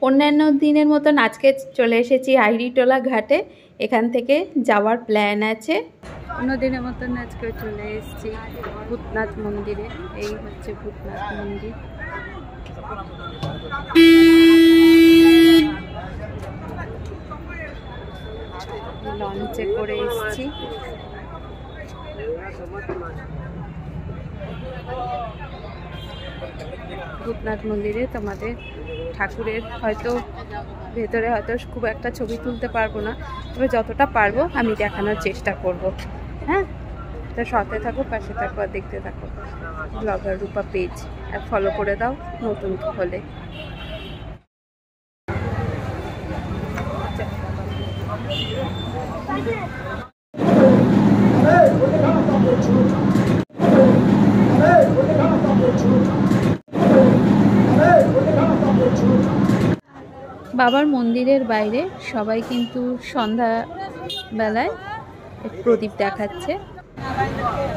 অন্যান্য দিনের মতন আজকে চলে এসেছি আইরিটোলা ঘাটে। এখান থেকে যাওয়ার প্ল্যান আছে। অন্য দিনের মতন আজকে চলে এসেছি ভূতনাথ মন্দিরে। এই হচ্ছে ভূতনাথ মন্দির। লঞ্চে করে এসেছি। ভূতনাথ মন্দিরে তোমাদের ঠাকুরের হয়তো ভেতরে হয়তো খুব একটা ছবি তুলতে পারবো না, তবে যতটা পারবো আমি দেখানোর চেষ্টা করব। হ্যাঁ, তো সাথে থাকো, পাশে থাকো আর দেখতে থাকো। ব্লগার রূপা পেজ আর ফলো করে দাও নতুন হলে। বাবার মন্দিরের বাইরে সবাই কিন্তু সন্ধ্যা বেলায় প্রদীপ দেখাচ্ছে।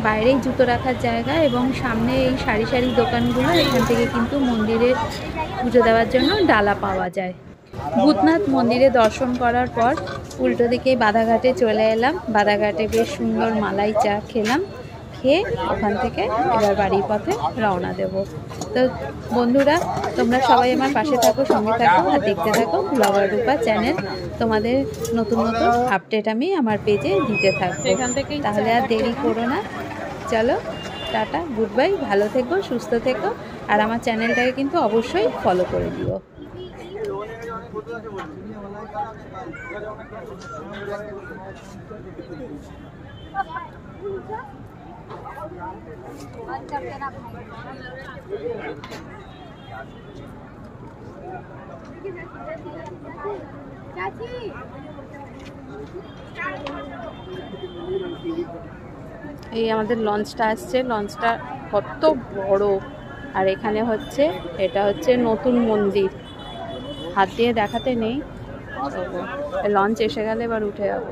বাইরেই জুতো রাখার জায়গা এবং সামনে এই সারি সারি দোকানগুলো, এখান থেকে কিন্তু মন্দিরে পুজো দেওয়ার জন্য ডালা পাওয়া যায়। ভূতনাথ মন্দিরে দর্শন করার পর উল্টো দিকে বাধাঘাটে চলে এলাম। বাধাঘাটে বেশ সুন্দর মালাই চা খেলাম। খেয়ে ওখান থেকে এবার বাড়ির পথে রওনা দেব। তো বন্ধুরা, তোমরা সবাই আমার পাশে থাকো, সঙ্গে থাকো আর দেখতে থাকো ব্লগার রূপা চ্যানেল। তোমাদের নতুন নতুন আপডেট আমি আমার পেজে দিতে থাকবো। তাহলে আর দেরি করো না, চলো টাটা, গুড বাই, ভালো থেকো, সুস্থ থেকো আর আমার চ্যানেলটাকে কিন্তু অবশ্যই ফলো করে দিও। এই আমাদের লঞ্চটা আসছে। লঞ্চটা কত বড়, আর এখানে হচ্ছে এটা হচ্ছে নতুন মন্দির। হাত দিয়ে দেখাতে নেই, লঞ্চ এসে গেলে এবার উঠে যাবো।